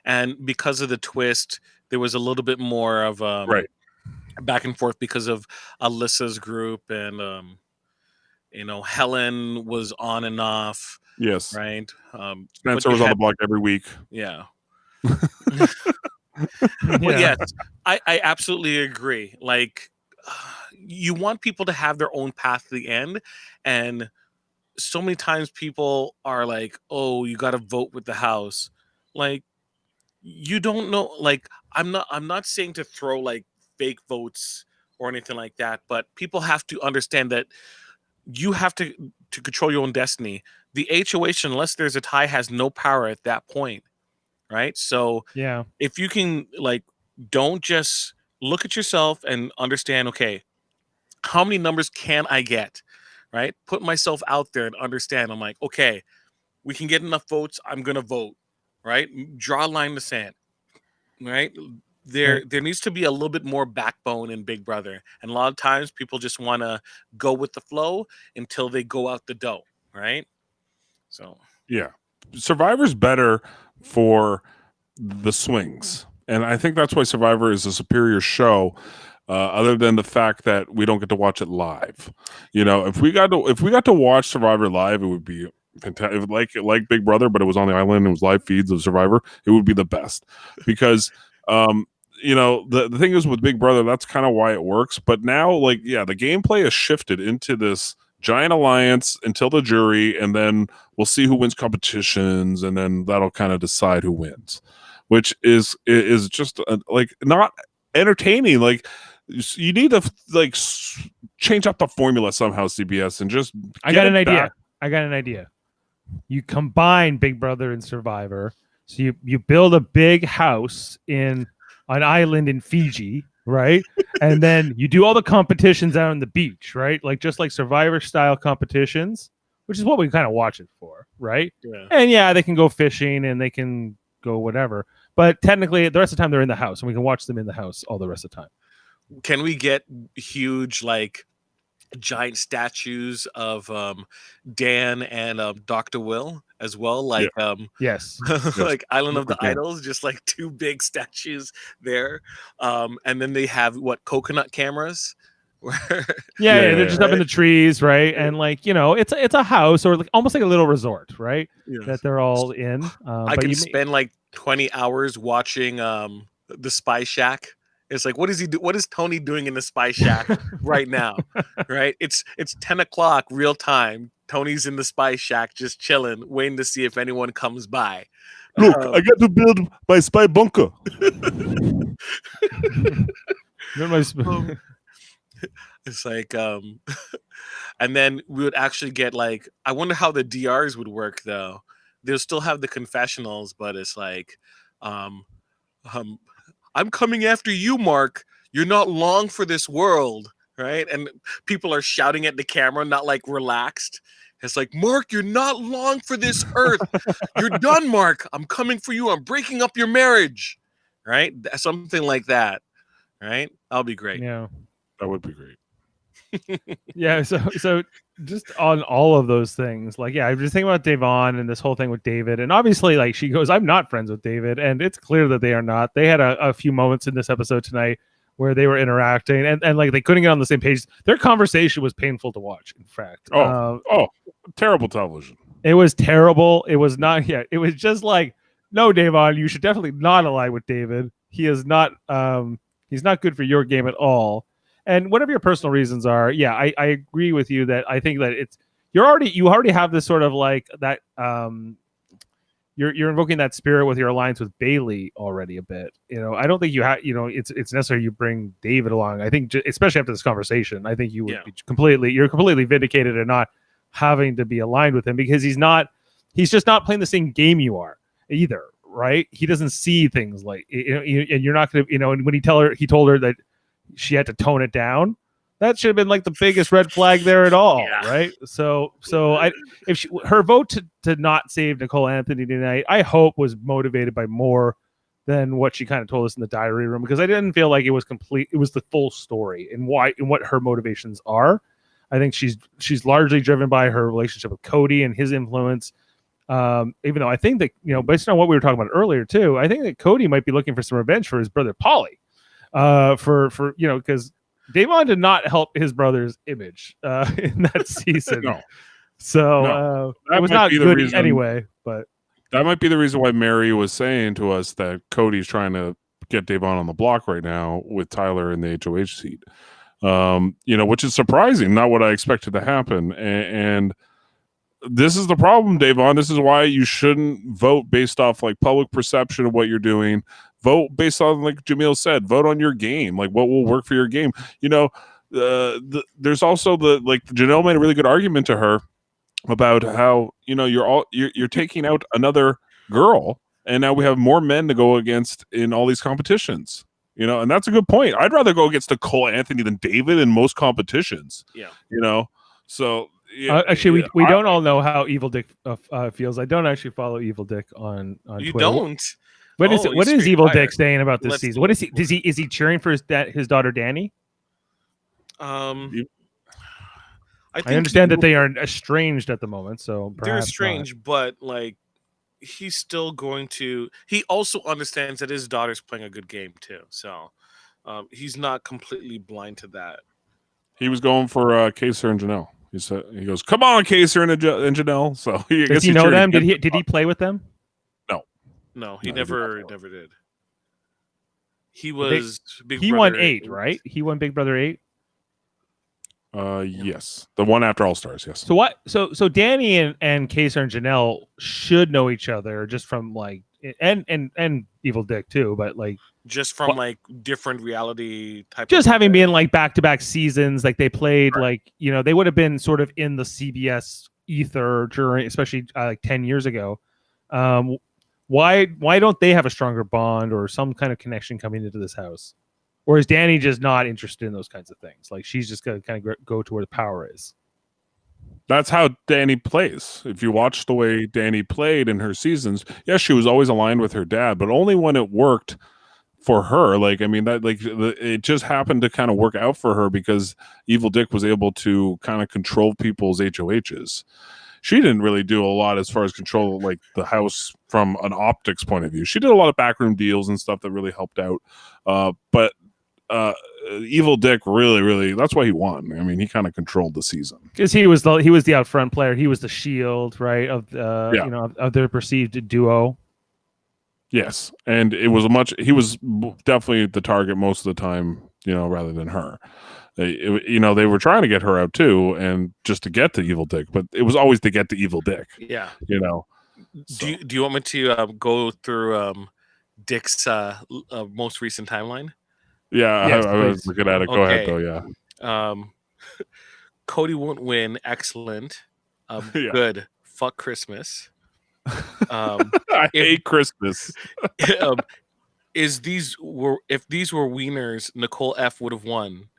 and because of the twist, there was a little bit more of Right. back and forth because of Alyssa's group, and Helen was on and off. Yes. Right. Spencer was on the block every week. Yeah. But yes, I absolutely agree. Like, you want people to have their own path to the end, and so many times people are like, "Oh, you got to vote with the house." Like, you don't know. Like, I'm not saying to throw like fake votes or anything like that, but people have to understand that you have to control your own destiny. The HOH, unless there's a tie, has no power at that point, right? So Yeah. if you can, like, don't just look at yourself and understand, okay, how many numbers can I get, right? Put myself out there and understand. I'm like, okay, we can get enough votes, I'm gonna vote, right? Draw a line in the sand, right? There needs to be a little bit more backbone in Big Brother, and a lot of times people just want to go with the flow until they go out the door, right? So yeah, Survivor's better for the swings, and I think that's why Survivor is a superior show. Other than the fact that we don't get to watch it live, if we got to watch Survivor live, it would be fantastic. Like Big Brother, but it was on the island. It was live feeds of Survivor. It would be the best because the thing is with Big Brother, that's kind of why it works. But now, the gameplay has shifted into this giant alliance until the jury, and then we'll see who wins competitions, and then that'll kind of decide who wins, which is just not entertaining. Like, you need to change up the formula somehow, CBS, and just I got an idea. You combine Big Brother and Survivor. So you build a big house in an island in Fiji, right? And then you do all the competitions out on the beach, right? Just like Survivor style competitions, which is what we kind of watch it for, right? yeah. And they can go fishing and they can go whatever. But technically, the rest of the time they're in the house, and we can watch them in the house all the rest of the time. Can we get huge, giant statues of Dan and Dr. Will as well? Yes. Like Island of the Yeah. Idols, just like two big statues there. And then they have coconut cameras. They're just up in the trees, right? And it's a house, or almost like a little resort, right? Yes. That they're all in. I can spend 20 hours watching the Spy Shack. It's like, what is Tony doing in the Spy Shack right now? Right? It's 10 o'clock real time. Tony's in the Spy Shack just chilling, waiting to see if anyone comes by. Look, I got to build my spy bunker. It's like And then we would actually get like, I wonder how the DRs would work though. They'll still have the confessionals, but it's like, um, um, I'm coming after you, Mark. You're not long for this world, right? And people are shouting at the camera, not like relaxed. It's like, Mark, you're not long for this earth. You're done, Mark. I'm coming for you. I'm breaking up your marriage, right? Something like that, right? That'll be great. Yeah. That would be great. Yeah, so just on all of those things, like, yeah, I'm just thinking about Devon and this whole thing with David, and obviously, like, she goes, I'm not friends with David, and it's clear that they are not. They had a few moments in this episode tonight where they were interacting, and like they couldn't get on the same page. Their conversation was painful to watch. In fact, Terrible television. it was terrible. It was not. Yeah, it was just like, no, Devon, you should definitely not align with David. He is not. He's not good for your game at all. And whatever your personal reasons are, yeah, I agree with you that I think that you already have this sort of like that. You're invoking that spirit with your alliance with Bailey already a bit. I don't think you have. It's necessary you bring David along. I think especially after this conversation, I think you would be completely vindicated and not having to be aligned with him because he's just not playing the same game you are either, right? He doesn't see things like, and you're not going to, and when he told her that she had to tone it down, that should have been like the biggest red flag there at all, right? So her vote to not save Nicole Anthony tonight, I hope was motivated by more than what she kind of told us in the diary room, because I didn't feel like it was complete. It was the full story and what her motivations are. I think she's largely driven by her relationship with Cody and his influence. Even though I think that, based on what we were talking about earlier too, I think that Cody might be looking for some revenge for his brother Paulie. Because Davon did not help his brother's image in that season. No. So it was not good anyway. But that might be the reason why Mary was saying to us that Cody's trying to get Davon on the block right now with Tyler in the HOH seat. Which is surprising, not what I expected to happen. And this is the problem, Davon. This is why you shouldn't vote based off like public perception of what you're doing. Vote based on, like Jaemeel said, vote on your game, like what will work for your game. There's also Janelle made a really good argument to her about how you're taking out another girl, and now we have more men to go against in all these competitions. And that's a good point. I'd rather go against Nicole Anthony than David in most competitions. Yeah. So actually, we don't all know how Evil Dick feels. I don't actually follow Evil Dick on you Twitter. Don't. What is Evil Dick saying about this season? What is he? Is he cheering for his daughter Danny? I understand that they are estranged at the moment, so they're estranged, but like he's still going to. He also understands that his daughter's playing a good game too, so he's not completely blind to that. He was going for Kaser and Janelle. He goes, "Come on, Kaser and Janelle." So does he know them? Did he play with them? No, he never did. He was He won 8, right? He won Big Brother 8. Yes, the one after All Stars. Yes. So what? So Danny and Kaser and Janelle should know each other just from like and Evil Dick too, but like just from like different reality type. Just having been like back-to-back seasons, like they played like they would have been sort of in the CBS ether during, especially like 10 years ago. Why don't they have a stronger bond or some kind of connection coming into this house? Or is Danny just not interested in those kinds of things? Like she's just going to kind of go to where the power is. That's how Danny plays. If you watch the way Danny played in her seasons, yes, she was always aligned with her dad, but only when it worked for her. Like, I mean, it just happened to kind of work out for her because Evil Dick was able to kind of control people's HOHs. She didn't really do a lot as far as control like the house from an optics point of view. She did a lot of backroom deals and stuff that really helped out. But Evil Dick really, that's why he won. I mean, he kind of controlled the season because he was the out front player. He was the shield, right, of of their perceived duo. Yes, and he was definitely the target most of the time, rather than her. They were trying to get her out too, and just to get to Evil Dick, but it was always to get to Evil Dick. Yeah. So. Do you want me to go through Dick's most recent timeline? Yeah, yes, I was looking at it. Go ahead, though. Yeah. Cody won't win. Excellent. Yeah. Good. Fuck Christmas. I If hate Christmas. um, if these were wieners, Nicole F would have won.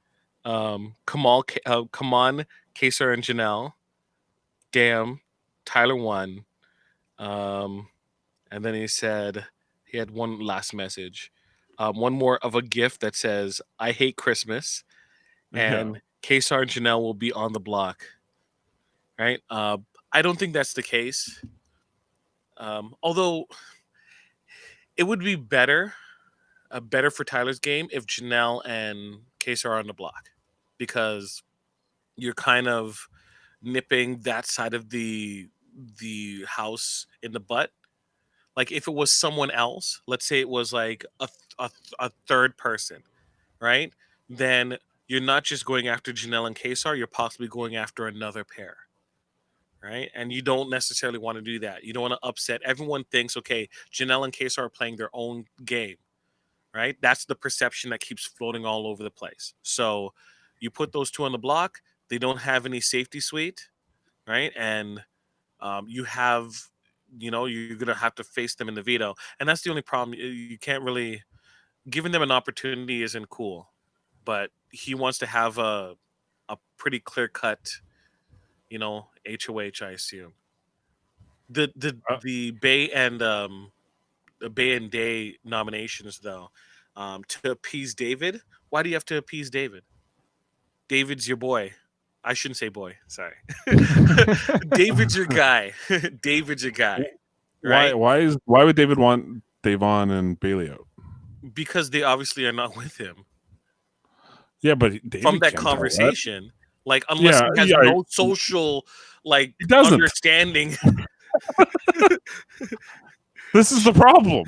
Come on, Kaysar and Janelle. Damn, Tyler won. And then he said he had one last message. One more of a gift that says, I hate Christmas. And Kaysar and Janelle will be on the block. Right? I don't think that's the case. Although it would be better for Tyler's game if Janelle and Kaysar are on the block. Because you're kind of nipping that side of the house in the butt. Like if it was someone else, let's say it was like a third person, right? Then you're not just going after Janelle and Kaysar, you're possibly going after another pair, right? And you don't necessarily want to do that. You don't want to upset. Everyone thinks, okay, Janelle and Kaysar are playing their own game, right? That's the perception that keeps floating all over the place. So you put those two on the block, they don't have any safety suite, right? And you have, you're going to have to face them in the veto. And that's the only problem. You can't really, giving them an opportunity isn't cool. But he wants to have a pretty clear cut, HOH, I assume. The Bay and Day nominations, though, to appease David. Why do you have to appease David? David's your boy. I shouldn't say boy. Sorry. David's your guy. David's your guy. Right? Why would David want Davon and Bailey out? Because they obviously are not with him. Yeah, but David from that can't conversation, like unless he has no social understanding. This is the problem.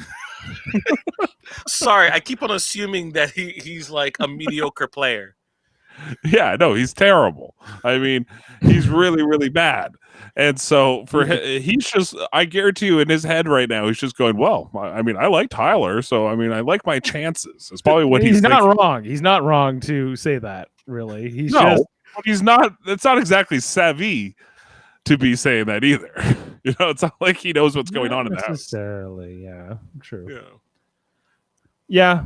Sorry, I keep on assuming that he's like a mediocre player. Yeah, no, he's terrible. I mean, he's really, really bad. And so for him, he's just, I guarantee you in his head right now, he's just going, well, I mean, I like Tyler. So, I mean, I like my chances. It's probably what he's not thinking. wrong. He's not wrong to say that, really. He's he's not, it's not exactly savvy to be saying that either. It's not like he knows what's going on in the house. Necessarily, yeah. True. Yeah.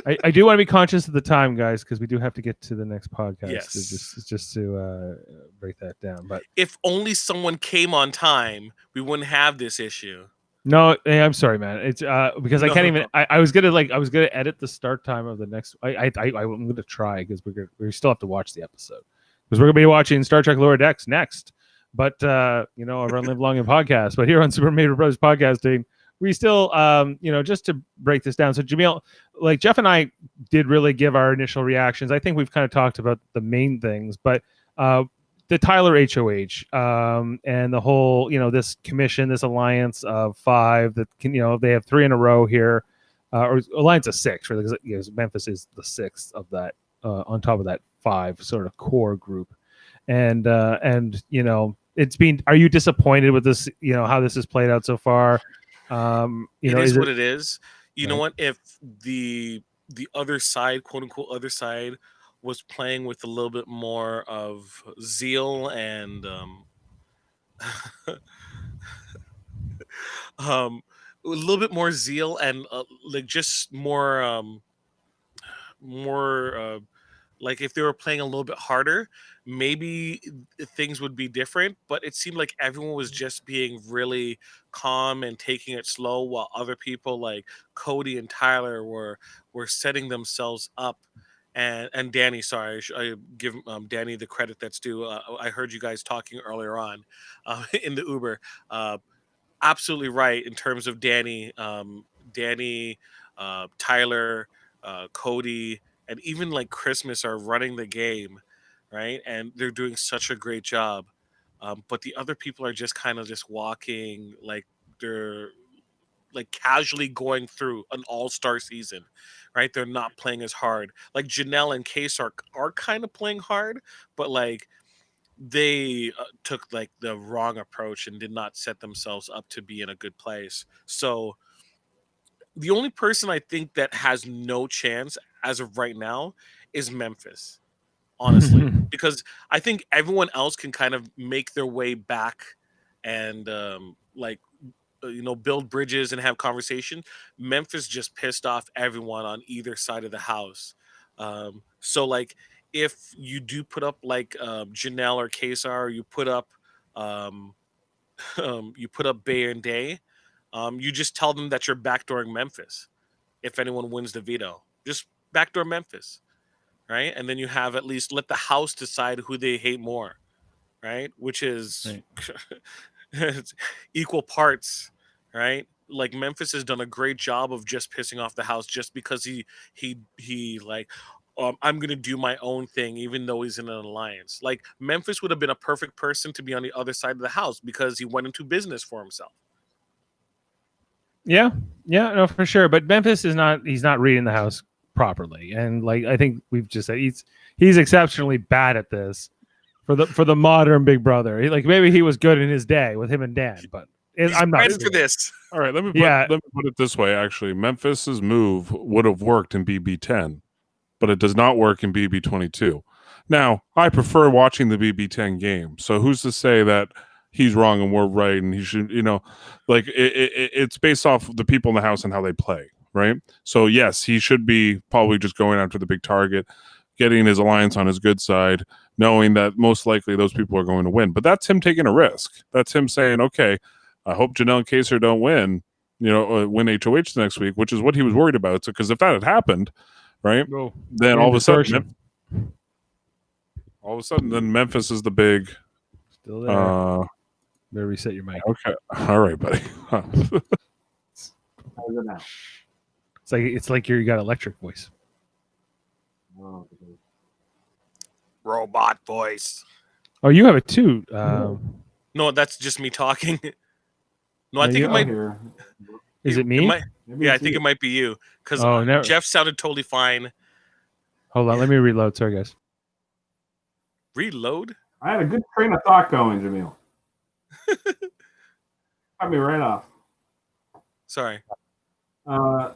I do want to be conscious of the time, guys, because we do have to get to the next podcast. Yes. Just to break that down. But if only someone came on time, we wouldn't have this issue. No, I'm sorry, man. It's because I can't even. I was gonna edit the start time of the next. I'm gonna try because we still have to watch the episode because we're gonna be watching Star Trek Lower Decks next. But over on Live Long and Podcast. But here on Super Mario Bros. Podcasting, we still just to break this down. So Jaemeel, like Jeff and I did really give our initial reactions. I think we've kind of talked about the main things, but the Tyler HOH and the whole, this commission, this alliance of 5 that can, they have 3 in a row here, or alliance of 6, really, because Memphis is the 6th of that, on top of that 5 sort of core group, and it's been. Are you disappointed with this? How this has played out so far? It is what it is. You know what? If the other side, quote unquote, other side, was playing with a little bit more of zeal and a little bit more zeal and like just more like if they were playing a little bit harder, maybe things would be different. But it seemed like everyone was just being really calm and taking it slow, while other people like Cody and Tyler were setting themselves up. And Danny, sorry, I give Danny the credit that's due. I heard you guys talking earlier on in the Uber. Absolutely right in terms of Danny, Tyler, Cody, and even like Christmas are running the game, right? And they're doing such a great job. But the other people are just kind of just walking like they're like casually going through an all-star season, right? They're not playing as hard. Like Janelle and Case are kind of playing hard, but like they took like the wrong approach and did not set themselves up to be in a good place. So the only person I think that has no chance as of right now is Memphis. honestly, because I think everyone else can kind of make their way back and build bridges and have conversation. Memphis just pissed off everyone on either side of the house. So like if you do put up like Janelle or Kesar, you put up um, you put up Bay and Day, you just tell them that you're backdooring Memphis. If anyone wins the veto, just backdoor Memphis, right? And then you have at least let the house decide who they hate more, right? Which is it's equal parts, right? Like Memphis has done a great job of just pissing off the house just because he like I'm gonna do my own thing even though he's in an alliance. Like Memphis would have been a perfect person to be on the other side of the house because he went into business for himself. Yeah, no, for sure. But Memphis is not. He's not reading the house properly, and like I think we've just said, he's exceptionally bad at this for the modern Big Brother. Like maybe he was good in his day with him and Dan, but I'm not ready for this. All right, let me put it this way. Actually, Memphis's move would have worked in BB10, but it does not work in BB22. Now, I prefer watching the BB10 game. So who's to say that he's wrong and we're right, and he should, like it's based off the people in the house and how they play, right? So yes, he should be probably just going after the big target, getting his alliance on his good side, knowing that most likely those people are going to win. But that's him taking a risk. That's him saying, okay, I hope Janelle and Kaser don't win, win HOH next week, which is what he was worried about. So because if that had happened, right, then all of a sudden, then Memphis is the big. Still there. Better reset your mic. Okay. All right, buddy. It's like you got electric voice. Robot voice. Oh, you have it too. No, that's just me talking. No, I think it might. Is it me? I think it might be you because Jeff sounded totally fine. Hold on, let me reload. Sorry, guys. Reload? I had a good train of thought going, Jaemeel. Cut me right off. Sorry.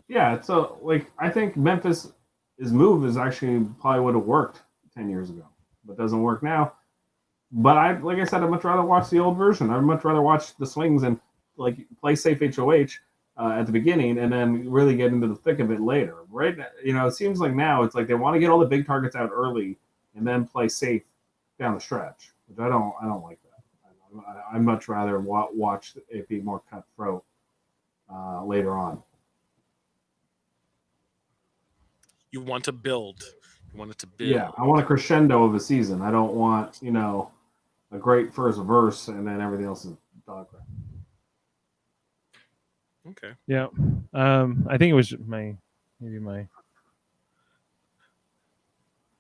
Yeah, so I think Memphis' move is actually probably would have worked 10 years ago, but doesn't work now. But like I said, I'd much rather watch the old version. I'd much rather watch the swings and play safe HOH at the beginning and then really get into the thick of it later. Right? It seems like now it's like they want to get all the big targets out early and then play safe down the stretch, which I don't like that. I'd much rather watch it be more cutthroat later on. You want to build. You want it to build. Yeah, I want a crescendo of a season. I don't want, a great first verse and then everything else is dog crap. Okay. Yeah. I think it was my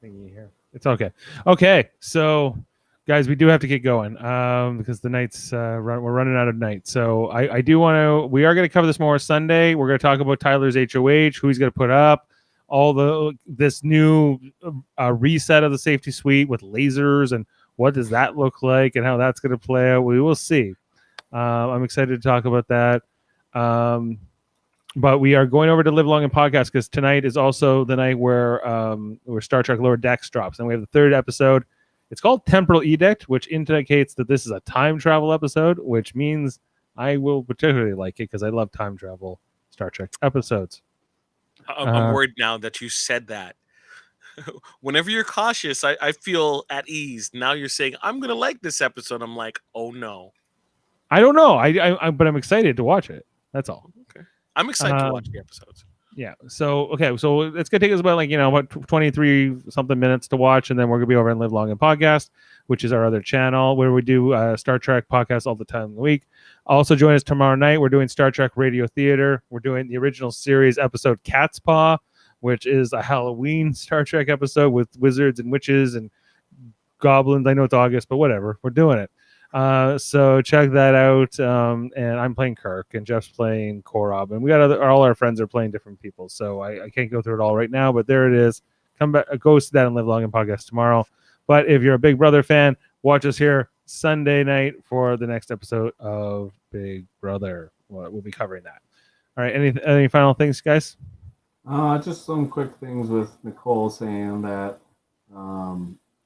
thingy here. It's okay. Okay, so guys, we do have to get going because the night's we're running out of night. So I do want to. We are going to cover this more Sunday. We're going to talk about Tyler's HOH, who he's going to put up, this new reset of the safety suite with lasers and what does that look like and how that's going to play out. We will see. I'm excited to talk about that. But we are going over to Live Long and Podcast because tonight is also the night where Star Trek Lower Decks drops, and we have the third episode. It's called Temporal Edict, which indicates that this is a time travel episode, which means I will particularly like it because I love time travel Star Trek episodes. I'm worried now that you said that. Whenever you're cautious, I feel at ease. Now you're saying, I'm going to like this episode. I'm like, oh, no. I don't know. But I'm excited to watch it. That's all. Okay. I'm excited to watch the episodes. Yeah. So, okay. So it's going to take us about 23 something minutes to watch. And then we're going to be over in Live Long and Podcast, which is our other channel where we do Star Trek podcasts all the time in the week. Also join us tomorrow night. We're doing Star Trek Radio Theater. We're doing the original series episode Cat's Paw, which is a Halloween Star Trek episode with wizards and witches and goblins. I know it's August, but whatever. We're doing it. So check that out. And I'm playing Kirk, and Jeff's playing Korob, and we got all our friends are playing different people. So I can't go through it all right now, but there it is. Come back, go to that and Live Long and Podcast tomorrow. But if you're a Big Brother fan, watch us here Sunday night for the next episode of Big Brother. We'll be covering that. All right. Any final things, guys? Just some quick things with Nicole saying that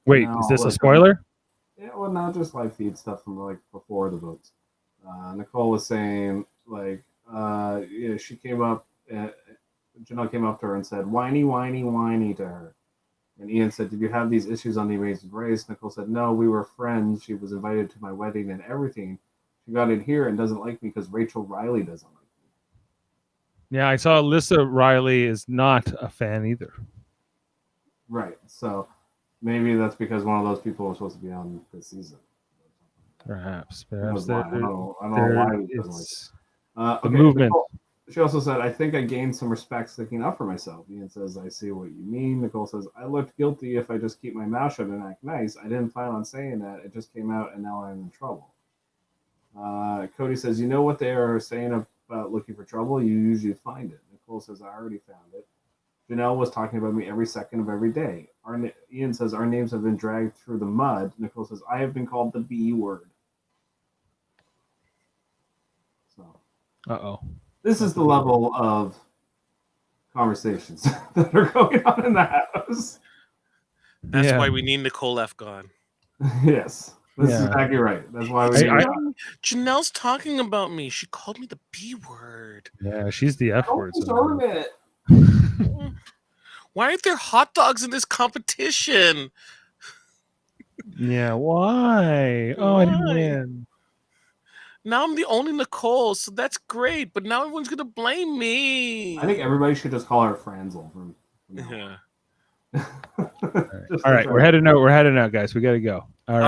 Wait, now, is this a like, spoiler? Yeah, well, not just live feed stuff from like before the votes. Nicole was saying like, yeah, she came up. Janelle came up to her and said, "Whiny, whiny, whiny" to her. And Ian said, "Did you have these issues on The Amazing Race?" Nicole said, "No, we were friends. She was invited to my wedding and everything. She got in here and doesn't like me because Rachel Riley doesn't like me." Yeah, I saw Alyssa Riley is not a fan either. Right. So maybe that's because one of those people was supposed to be on this season. Perhaps Who knows there, why? I don't know why there he doesn't like it. it's Okay, the movement. Nicole, she also said, "I think I gained some respect sticking up for myself." Ian says, "I see what you mean." Nicole says, "I looked guilty if I just keep my mouth shut and act nice. I didn't plan on saying that. It just came out and now I'm in trouble." Cody says, "You know what they are saying about looking for trouble? You usually find it." Nicole says, "I already found it." Janelle was talking about me every second of every day. Ian says, "Our names have been dragged through the mud." Nicole says, "I have been called the B word." So Uh-oh. this is the level of conversations that are going on in the house. That's Yeah. why we need Nicole F. gone. Yes, that's Yeah. exactly right. That's why we It's need. not- Janelle's talking about me. She called me the B word. Yeah, she's the F word. Don't somehow. deserve it. Why aren't there hot dogs in this competition? Yeah, why? Oh, I didn't Why? win. Now I'm the only Nicole, so that's great. But now everyone's gonna blame me. I think everybody should just call her Franzel from now Yeah. on. All right, we're heading out. We're heading out, guys. We got to go. All right.